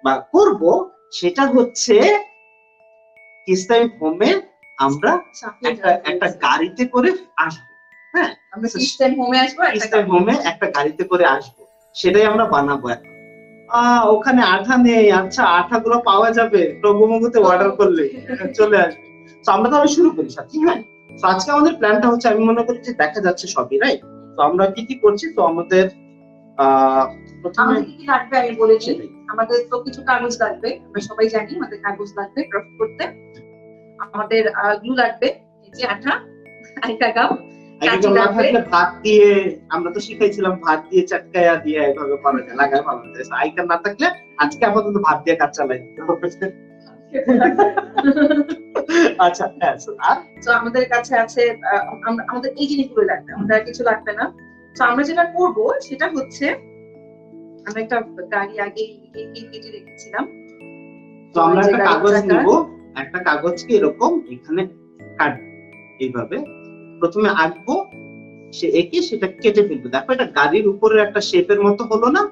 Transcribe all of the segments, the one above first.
বা করব সেটা হচ্ছে কিসটাইম হোমে আমরা একটা গাড়িতে করে আসবো। হ্যাঁ, আমরা কিসটাইম হোমে আসবো, কিসটাইম হোমে একটা গাড়িতে করে আসবো, সেটাই আমরা বানাবো। এখন ওখানে আঠা নেই, আচ্ছা আঠাগুলো পাওয়া যাবে প্রভুমুগুতে অর্ডার করলে চলে আসবে। তো আমরা তাহলে শুরু করি সাথী। হ্যাঁ, তো আজকে আমাদের প্ল্যানটা হচ্ছে, আমি মনে করি যে দেখা যাচ্ছে সবই রাইট। তো আমরা কি কি করছি, তো আমাদের প্রথমে কি কি লাগবে আমি বলেছি। আমাদের তো কিছু কাগজ লাগবে, আমরা সবাই জানি আমাদের কাগজ লাগবে ড্রপ করতে। আমাদের গ্লু লাগবে, এই যে আঠা, আইকা গাম, কাঁচি লাগবে। ভাত দিয়ে, আমরা তো শিখাইছিলাম ভাত দিয়ে চাটকায়া দিয়ে এভাবে করা যায়, লাগায় ভালো যায়। আইকা না থাকলে আজকে আপাতত ভাত দিয়ে কাজ চালাই। আচ্ছা, আর তো আমাদের কাছে আছে, আমাদের এই জিনিসগুলো লাগবে, আমাদের কিছু লাগবে না। তো আমরা যেটা করব সেটা হচ্ছে, আমরা একটা গাড়ি আগে কেটে রেখেছিলাম। তো আমরা একটা কাগজ নিব, একটা কাগজকে এরকম এখানে কাটবো, এইভাবে প্রথমে আঁকবো, সে এঁকে সেটা কেটে ফেলবো। দেখো এটা গাড়ির উপরের একটা শেপের মতো হলো না?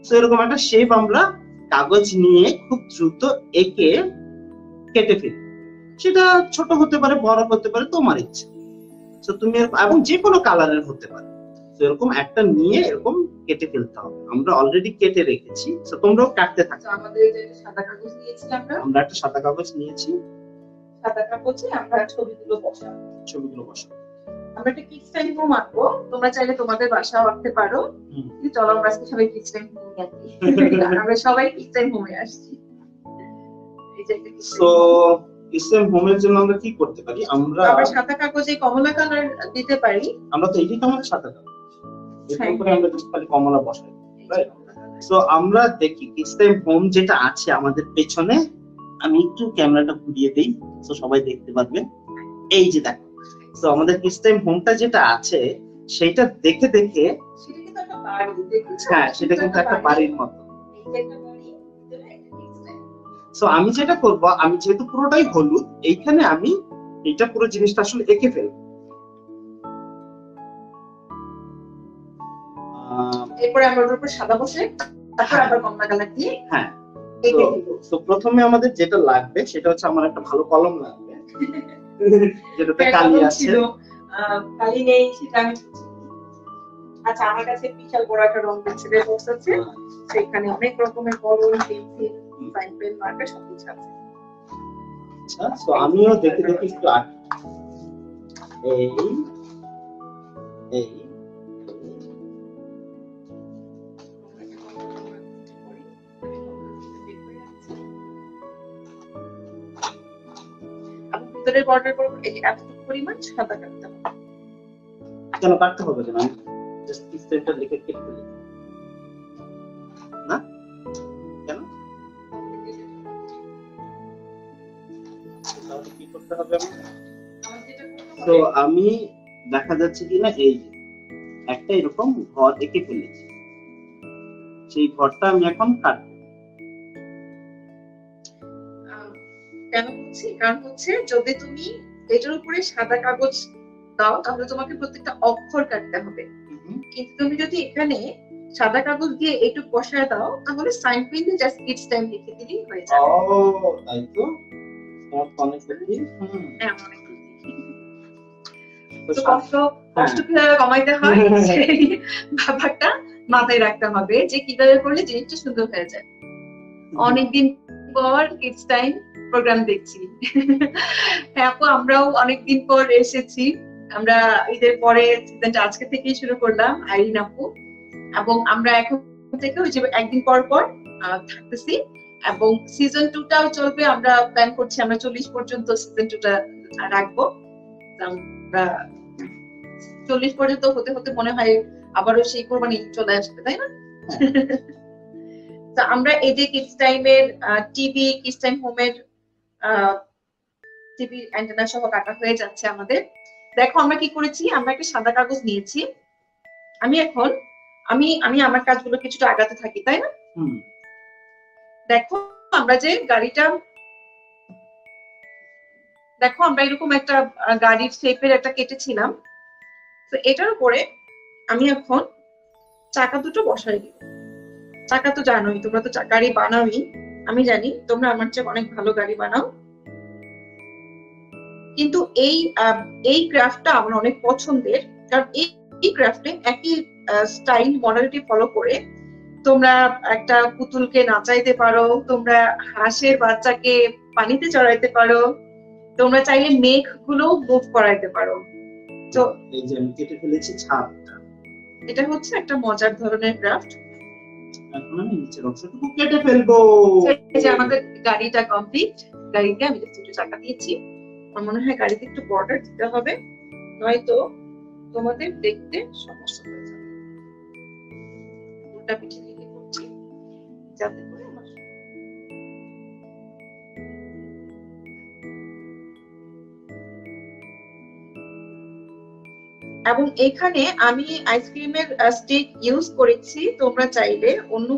তো এরকম একটা শেপ আমরা কাগজ নিয়ে খুব দ্রুত এঁকে কেটে ফেলবো। সেটা ছোট হতে পারে, বড় হতে পারে, তোমার ইচ্ছে। তো তুমি এবং যে কোনো কালারের হতে পারে। তো এরকম একটা নিয়ে এরকম কেটে ফেলতে হবে। আমরা অলরেডি কেটে রেখেছি, তো তোমরাও কাটতে থাকো। আমাদের যে সাদা কাগজ নিয়েছি, আমরা একটা সাদা কাগজ নিয়েছি। সাদা কাগজে আমরা ছবিগুলো বসাবো। আমরা একটা কিসটাইম হোম আঁকবো, তোমরা চাইলে তোমাদের বাসাও আঁকতে পারো। কিন্তু চলো আমরা আজকে সবাই কিসটাইম হোমে আঁকি, আমরা সবাই কিসটাইম হোমে আসছি। তো কিসটাইম হোমের জন্য আমরা কি করতে পারি? আমরা সাদা কাগজে কমলা কালার দিতে পারি। আমরা তো এইটাই তো আমাদের সাদা কাগজ, এর উপরে আমরা জাস্ট খালি কমলা বসাই, রাইট? সো আমরা দেখি কিসটাইম হোম যেটা আছে আমাদের পেছনে, আমি একটু ক্যামেরাটা ঘুরিয়ে দেই তো সবাই দেখতে পারবে। এই যে দেখো, তো আমাদের কিসটাইম হোমটা যেটা আছে সেটা দেখে দেখে, হ্যাঁ সেটা কিন্তু একটা বাড়ির মতো। সো আমি যেটা করব, আমি যেহেতু পুরোটাই হলুদ, এইখানে আমি এটা পুরো জিনিসটা আসলে এঁকে ফেলবো। এরপরে আমরা ওর উপর সাদা বসে, তারপর আবার কমলা কালার দিয়ে, হ্যাঁ তো প্রথমে আমাদের যেটা লাগবে সেটা হচ্ছে, আমার একটা ভালো কলম লাগবে যেটাতে কালি আছে। কালি নেই সেটা আমি, আচ্ছা আমার কাছে বিশাল বড় একটা রং পেন্সিলের বক্স আছে, সেখানে অনেক রকমের কলম, পেন্সিল, ফাইন পেন, মার্কার সবকিছু আছে। আচ্ছা, তো আমিও দেখে দেখে একটু আঁকি। এই ভিতরের বর্ডার করব, এই এতটুকু পরিমাণ সাদা কাটতে হবে। কেন কাটতে হবে? কেন আমি জাস্ট কিসটাইমটা লিখে কেটে ফেলি না? কেন? তাহলে কি করতে হবে? তো আমি দেখা যাচ্ছে কিনা, এই একটা এরকম ঘর এঁকে ফেলেছি, সেই ঘরটা আমি এখন কাটবো। কেন বলছি? কারণ হচ্ছে যদি তুমি এটার উপরে সাদা কাগজ দাও তাহলে তোমাকে প্রত্যেকটা অক্ষর কাটতে হবে, কিন্তু তুমি যদি এখানে সাদা কাগজ দিয়ে এইটুকু বসায় দাও তাহলে সাইন পেন দিয়ে জাস্ট কিডস টাইম লিখে দিলেই হয়ে যাবে। ও তাই তো, অনেক বুদ্ধি। তো কষ্ট কিভাবে কমাইতে হয় সেই ব্যাপারটা মাথায় রাখতে হবে, যে কিভাবে করলে জিনিসটা সুন্দর হয়ে যায়। অনেকদিন পর কিডস টাইম প্রোগ্রাম দেখছি, আপু আমরাও অনেকদিন পর এসেছি। আমরা ঈদের পরে সিজনটা আজকে থেকেই শুরু করলাম, আইরিন আপু, এবং আমরা এখন থেকে ওই যে একদিন পর পর থাকতেছি, এবং সিজন 2 টাও চলবে। আমরা প্ল্যান করছি আমরা 40 পর্যন্ত সিজন 2 টা রাখবো। আমরা 40 পর্যন্ত হতে হতে মনে হয় আবারও সেই কোরবানি চলে আসবে, তাই না? তো আমরা এই যে কিডস টাইমের টিভি, কিডস টাইম হোমের টিভি অ্যান্টেনা সহ কাটা হয়ে যাচ্ছে আমাদের। দেখো আমরা কি করেছি, আমরা একটা সাদা কাগজ নিয়েছি। আমি এখন আমি আমার কাজগুলো কিছুটা আগাতে থাকি, তাই না? দেখো আমরা যে গাড়িটা, দেখো আমরা এরকম একটা গাড়ির শেপের একটা কেটেছিলাম। তো এটার উপরে আমি এখন চাকা দুটো বসাই দিব। চাকা তো জানোই, তোমরা তো গাড়ি বানাওই, আমি জানি তোমরা আমার চেয়ে অনেক ভালো গাড়ি বানাও, কিন্তু এই ক্রাফটটা আমার অনেক পছন্দের, কারণ এই ক্রাফটে একই স্টাইল মডালিটি ফলো করে তোমরা একটা পুতুলকে নাচাইতে পারো, তোমরা হাঁসের বাচ্চাকে পানিতে চড়াইতে পারো, তোমরা চাইলে মেঘ গুলো মুভ করাইতে পারো। তো এই যে আমি কেটে ফেলেছি ছাদটা, এটা হচ্ছে একটা মজার ধরনের ক্রাফট। এখন আমি নিচের অংশটুকু কেটে ফেলবো। এই যে আমাদের গাড়িটা কমপ্লিট। গাড়িতে আমি দুটো চাকা দিয়েছি, আমার মনে হয় গাড়িতে একটু বর্ডার দিতে হবে, নয়তো তোমাদের দেখতে সমস্যা হয়ে যাবে। ওটা পিঠে দিকে করছি যাতে করে আমার এবং এখানে আমি আইসক্রিমের স্টিক ইউজ করেছি। তোমরা চাইলে অন্য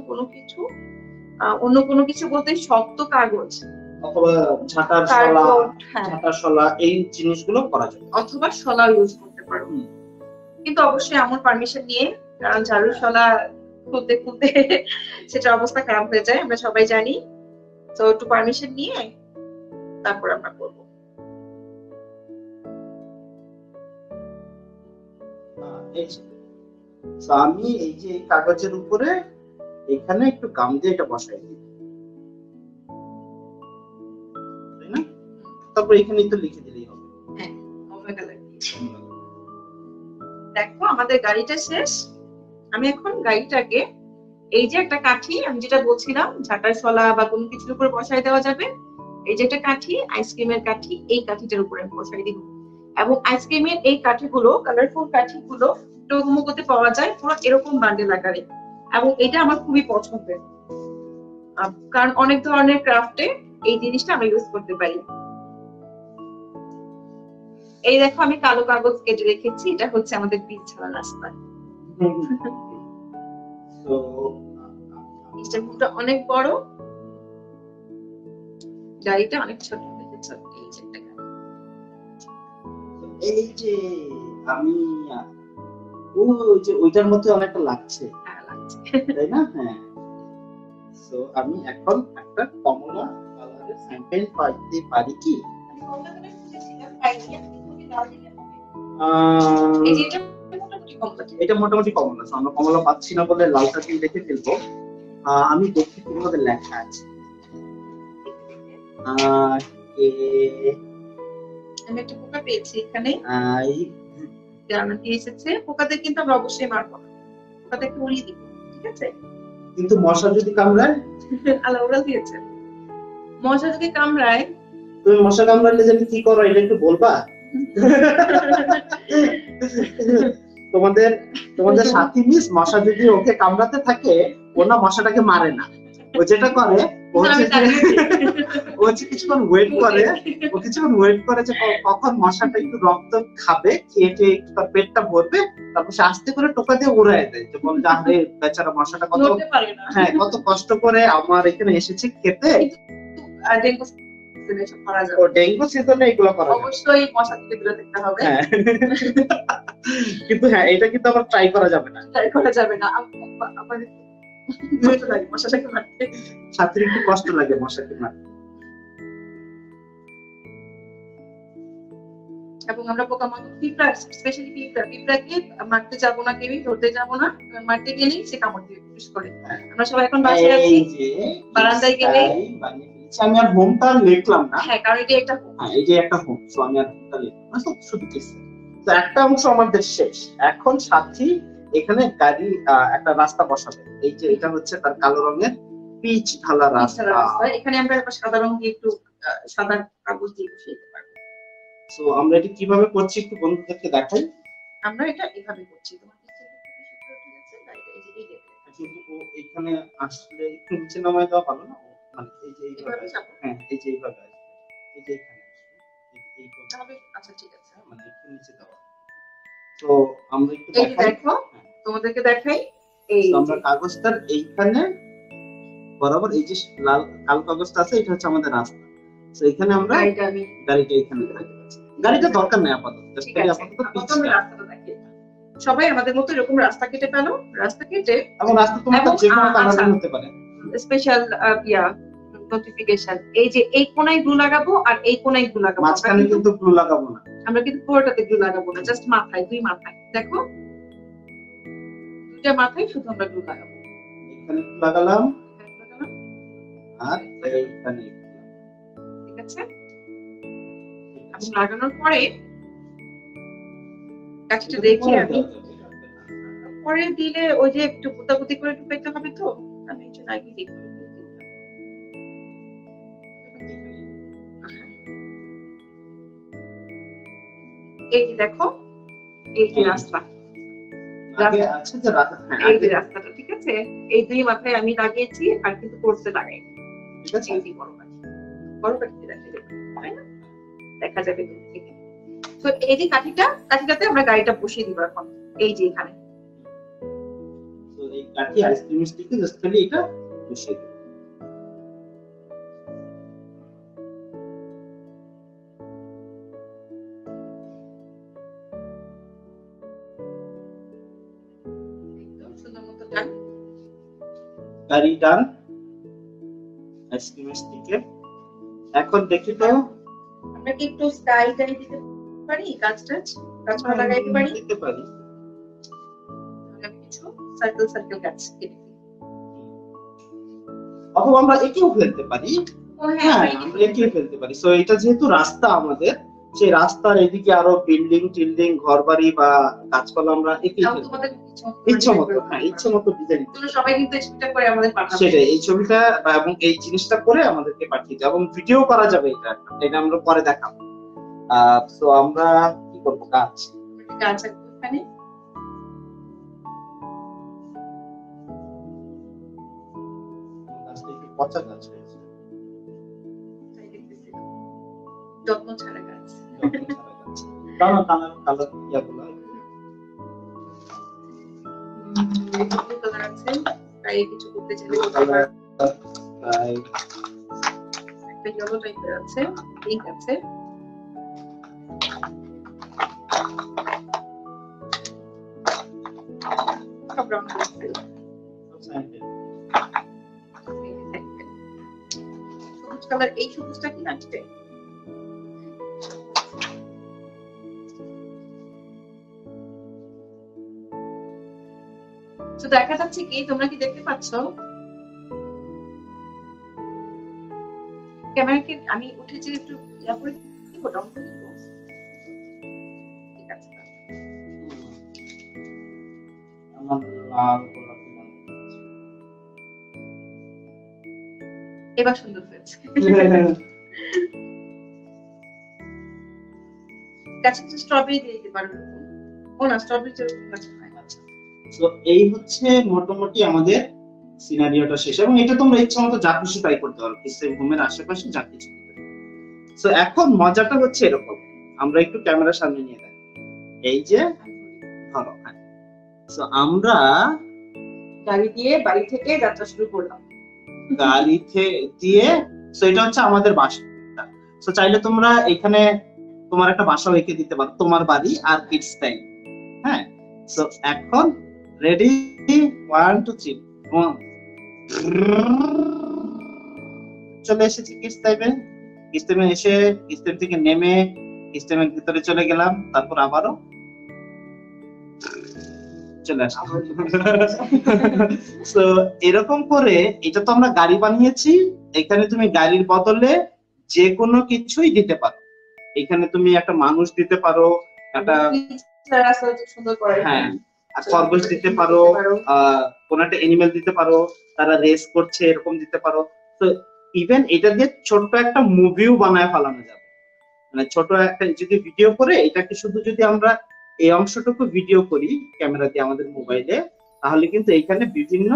কোনো কিছু বলতে শক্ত কাগজ অথবা ঝাঁটার শলা, কার্ডবোর্ড, ঝাঁটার শলা এই জিনিসগুলো করা যায়, অথবা শলা ইউজ করতে পারো, কিন্তু অবশ্যই আমার পারমিশন নিয়ে, কারণ ঝাড়ু শলা খুলতে খুলতে সেটা অবস্থা খারাপ হয়ে যায়, আমরা সবাই জানি। তো একটু পারমিশন নিয়ে তারপর আমরা করবো। আমি এই যে কাগজের উপরে এখানে একটু গাম দিয়ে এটা বসাই দিই, তাই না? তারপর এখানে তো লিখে দিলেই হবে। হ্যাঁ, দেখো আমাদের গাড়িটা শেষ। আমি এখন গাড়িটাকে এই যে একটা কাঠি, আমি যেটা বলছিলাম ঝাঁটার শলা বা কোনো কিছুর উপর বসাই দেওয়া যাবে, এই যে একটা কাঠি, আইসক্রিমের কাঠি, এই কাঠিটার উপরে বসাই দিব। এবং আইসক্রিমের এই কাঠিগুলো, কালারফুল কাঠিগুলো টোগমোগোতে পাওয়া যায় পুরো এরকম বান্ডেল আকারে, এবং এটা আমার খুবই পছন্দের, কারণ অনেক ধরনের ক্রাফটে এই জিনিসটা আমরা ইউজ করতে পারি। এই দেখো আমি কালো কাগজ কেটে রেখেছি, এটা হচ্ছে আমাদের বীজ ছাড়া রাস্তা। জিনিসটা অনেক বড়, গাড়িটা অনেক ছোট। এই যে আমি ওই যে ওইটার মধ্যে অনেকটা লাগছে, তাই না? হ্যাঁ, সো আমি এখন একটা কমলা কালারের স্যাম্পল পাইতে পারি কি? এটা মোটামুটি কমলা, আমরা কমলা পাচ্ছি না বলে লালটা দিয়ে দেখে ফেলবো। আমি দেখি কিভাবে লেখা আছে। আমি একটা পোকা পেয়েছি এখানে, এসেছে পোকাদের কিন্তু আমরা অবশ্যই মারবো না, পোকাদেরকে উড়িয়ে দিব, ঠিক আছে? কিন্তু মশা যদি কামড়ায়? আল্লাহ ওরা দিয়েছে, মশা যদি কামড়ায়, তুমি মশা কামড়ালে জানি কি করো এটা একটু বলবা? তোমাদের সাথী মিস মশা যদি ওকে কামড়াতে থাকে, ও না মশাটাকে মারে না, ও যেটা করে ও কিছুক্ষণ ওয়েট করে যে কখন মশাটা একটু রক্ত খাবে, খেয়ে তার পেটটা ভরবে, তারপর সে আস্তে করে টোকা দিয়ে উড়ায় দেয়, যে বল আরে বেচারা মশাটা কত কষ্ট করে আমার এখানে এসেছে খেতে। ডেঙ্গু সিজনে এগুলো করা অবশ্যই মশা থেকে দূরে থাকতে হবে। কিন্তু হ্যাঁ, এটা কিন্তু আবার ট্রাই করা যাবে না, মশাটাকে মারতে সাথে একটু কষ্ট লাগে মশাকে মারতে। এবং আমরা পোকামাকড়, পিঁপড়া, স্পেশালি পিঁপড়াকে মারতে যাবো না, কেউই ধরতে যাবো না, মারতে গেলেই সে কামড় দিয়ে পুশ করে। আমরা সবাই এখন বাসায় আছি, বারান্দায় গেলে আমি আর হোমটা লিখলাম না। হ্যাঁ, কারণ এটা একটা হোম। হ্যাঁ, এই যে একটা হোম, সো আমি আর হোমটা লিখলাম না, শুধু কিছু। তো একটা অংশ আমাদের শেষ, এখন সাথী এখানে গাড়ি একটা রাস্তা বসাবে। এই যে এটা হচ্ছে তার কালো রঙের পিচ ঢালা রাস্তা, এখানে আমরা সাদা রং দিয়ে একটু সাদা কাগজ দিয়ে বসিয়ে দিতে পারবো। সো আমরা এটা কিভাবে করছি একটু বন্ধুদেরকে দেখাই। আমরা এটা এভাবে করছি, তোমার কিন্তু ও এখানে আসলে একটু নিচে নামায় দেওয়া ভালো না, মানে এই যে এইভাবে, হ্যাঁ এই যে এইভাবে আসবে, এই যে এখানে আসবে, এইভাবে। আচ্ছা ঠিক আছে, মানে একটু নিচে দেওয়া। তো আমরা একটু দেখাই, দেখো তোমাদেরকে দেখাই। এই আমরা কাগজটার এইখানে বরাবর এই যে লাল কালো কাগজটা আছে, এটা হচ্ছে আমাদের রাস্তা। তো এখানে আমরা গাড়িটা এখানে রাখছি, গাড়িটা দরকার নেই আপাতত, রাস্তাটা দেখি। সবাই আমাদের মতো এরকম রাস্তা কেটে পেলো, রাস্তা কেটে এবং রাস্তা তোমার যে কোনো কালারের হতে পারে, স্পেশাল নোটিফিকেশন। এই যে এই কোণায় গ্লু লাগাবো আর এই কোণায় গ্লু লাগাবো, মাঝখানে কিন্তু গ্লু লাগাবো না, আমরা কিন্তু পুরোটাতে গ্লু লাগাবো না, জাস্ট মাথায়, দুই মাথায়। দেখো দুইটা মাথায় শুধু আমরা গ্লু লাগাবো। এখানে লাগালাম লাগালাম, আর এইখানে, ঠিক আছে। আমি লাগানোর পরে কাঠিটা দেখি আমি, পরে দিলে ওই যে একটু গুতাগুতি করে ঢুকাইতে হবে, তো আমি এই জন্য আগে দেখি। এই যে দেখো, এই যে রাস্তা, আগে আছে যে রাস্তা, হ্যাঁ এই যে আগে, রাস্তাটা, ঠিক আছে। এই দুই মাথায় আমি লাগিয়েছি আর কিন্তু কোর্সে লাগাই, ঠিক আছে। এই যে বড় কাঠি, বড় কাঠিতে দেখা যাবে, তাই না? দেখা যাবে দূর থেকে। তো এই যে কাঠিটাতে আমরা গাড়িটা বসিয়ে দিব এখন, এই যে এখানে। তো এই কাঠি আইসক্রিম স্টিকে জাস্ট খালি এটা বসিয়ে দেব। একদম সুন্দর মতো ডান। গাড়ি ডান আইসক্রিম স্টিকে। এখন দেখি তো আমরা কি একটু স্টাইল দিতে পারি, গাছপালা লাগাইতে পারি, দিতে পারি। আমি কিছু সার্কেল গাছ কেটে দিই। অথবা আমরা একেও ফেলতে পারি, ও হ্যাঁ আমরা একেও ফেলতে পারি। সো এটা যেহেতু রাস্তা আমাদের, সেই রাস্তার এদিকে আরো বিল্ডিং টিল্ডিং ঘর বাড়ি বা গাছপালা আমরা একেই ফেলতে পারি। তোমাদের ইচ্ছা মতো, হ্যাঁ ইচ্ছা মতো ডিজাইন, তোমরা সবাই কিন্তু এই ছবিটা করে আমাদের পাঠাবে। সেটাই, এই ছবিটা এবং এই জিনিসটা করে আমাদেরকে পাঠিয়ে যাবে এবং ভিডিও করা যাবে। এটা আমরা পরে দেখাবো। সো আমরা কি করব, গাছ আঁকবো এখানে। গাছটা একটু পচা গাছ হয়েছে, তাই দেখতেছি, যত্ন ছাড়া গাছ। কালার কালার ইয়াগুলো কালার আছে, তাই কিছু করতে চাইলে করতে পারো। একটা ইয়েলো টাইপের আছে, পিঙ্ক আছে, সব রং আছে। সবুজ কালার, এই সবুজটা কি লাগছে? তো দেখা যাচ্ছে কি, তোমরা কি দেখতে পাচ্ছ ক্যামেরাকে আমি উঠেছি একটু ইয়া করে দিব, রং করে দিব, ঠিক আছে। আমার লাল গোলাপি রং। এবার সুন্দর হয়েছে। কাছে কিছু স্ট্রবেরি দিয়ে দিতে পারো, ও না স্ট্রবেরি যেরকম গাছ হয়। তো এই হচ্ছে মোটামুটি আমাদের সিনারিওটা শেষ, এবং এটা তোমরা ইচ্ছা মতো যা খুশি তাই করতে পারো, কিসের রুমের আশেপাশে যা কিছু। তো এখন মজাটা হচ্ছে এরকম, আমরা একটু ক্যামেরার সামনে নিয়ে দেখি, এই যে ধরো, তো আমরা গাড়ি দিয়ে বাড়ি থেকে যাত্রা শুরু করলাম, গাড়িতে দিয়ে। তো এটা হচ্ছে আমাদের বাসা। তো চাইলে তোমরা এখানে তোমার একটা বাসা এঁকে দিতে পারো, তোমার বাড়ি আর কিডস টাইম। হ্যাঁ, তো এখন রেডি, 1 2 3 চলে এসেছি কিডস টাইমে। কিডস টাইমে এসে কিডস টাইম থেকে নেমে কিডস টাইমের ভিতরে চলে গেলাম, তারপর আবারও চলে আসলাম। তো এরকম করে এটা তো আমরা গাড়ি বানিয়েছি, এখানে তুমি গাড়ির বদলে যে কোনো কিছুই দিতে পারো। এখানে তুমি একটা মানুষ দিতে পারো, একটা সুন্দর করে, হ্যাঁ খরগোশ দিতে পারো, কোন একটা এনিমেল দিতে পারো, তারা রেস করছে এরকম দিতে পারো। তো ইভেন এটা দিয়ে ছোট্ট একটা মুভিও বানায় ফেলানো যাবে, মানে ছোট একটা যদি ভিডিও করে এটাকে শুধু যদি আমরা এই অংশটুকু ভিডিও করি ক্যামেরা দিয়ে আমাদের মোবাইলে, তাহলে কিন্তু এখানে বিভিন্ন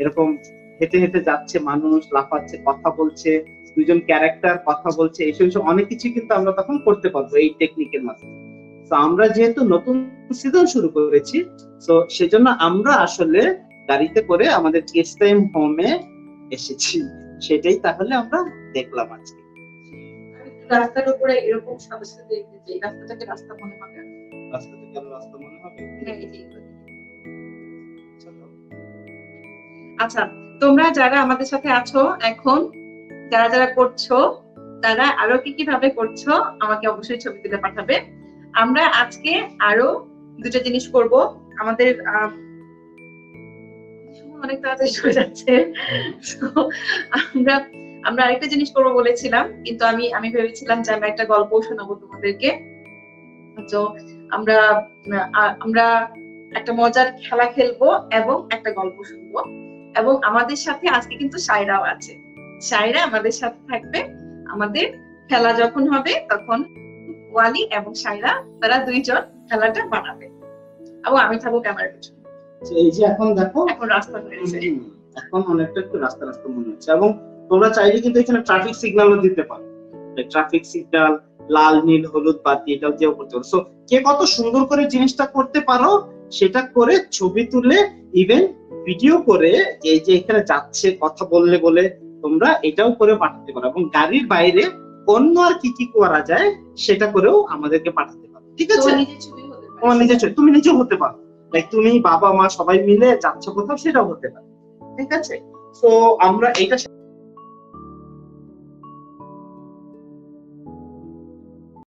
এরকম হেঁটে হেঁটে যাচ্ছে মানুষ, লাফাচ্ছে, কথা বলছে, দুজন ক্যারেক্টার কথা বলছে, এসব অনেক কিছু কিন্তু আমরা তখন করতে পারবো এই টেকনিকের মাধ্যমে। তো আমরা যেহেতু নতুন সিজন শুরু করেছি, তো সেজন্য আমরা আসলে গাড়িতে করে আমাদের কিডস টাইম হোমে এসেছি, সেটাই তাহলে আমরা দেখলাম আজকে। রাস্তার উপরে এরকম সাথে সাথে দেখতে চাই, রাস্তাটাকে রাস্তা মনে হবে, রাস্তা থেকে আরো রাস্তা মনে হবে। আচ্ছা, তোমরা যারা আমাদের সাথে আছো এখন যারা যারা করছো তারা আরো কি কিভাবে করছো আমাকে অবশ্যই ছবি তুলে পাঠাবে। আমরা আজকে আরো দুটো জিনিস করব। আমাদের অনেক তাড়াতাড়ি চলে যাচ্ছে। আমরা আরেকটা জিনিস করবো বলেছিলাম, কিন্তু আমি ভেবেছিলাম যে আমি একটা গল্প শোনাবো তোমাদেরকে। তো আমরা একটা মজার খেলা খেলবো এবং একটা গল্প শুনবো। এবং আমাদের সাথে আজকে কিন্তু সায়রাও আছে। সায়রা আমাদের সাথে থাকবে। আমাদের খেলা যখন হবে তখন ওয়ালি এবং সায়রা তারা দুইজন খেলাটা বানাবে এবং আমি থাকবো ক্যামেরার পিছনে। এই যে এখন দেখো এখন রাস্তা হয়েছে, এখন অনেকটা একটু রাস্তা রাস্তা মনে হচ্ছে। এবং তোমরা চাইলে কিন্তু এখানে ট্রাফিক সিগন্যালও দিতে পারো। ট্রাফিক সিগন্যাল, লাল নীল হলুদ বাতি, এটাও দিয়েও করতে পারো। সো কে কত সুন্দর করে জিনিসটা করতে পারো সেটা করে ছবি তুলে ইভেন ভিডিও করে এই যে এখানে যাচ্ছে কথা বললে বলে তোমরা এটাও করে পাঠাতে পারো। এবং গাড়ির বাইরে অন্য আর কি কি করা যায় সেটা করেও আমাদেরকে পাঠাতে পারো। ঠিক আছে, তোমার নিজের ছবি তুমি নিজেও হতে পারো। লাইক তুমি বাবা মা সবাই মিলে যাচ্ছ কোথাও, সেটাও হতে পারে। ঠিক আছে, তো আমরা এটা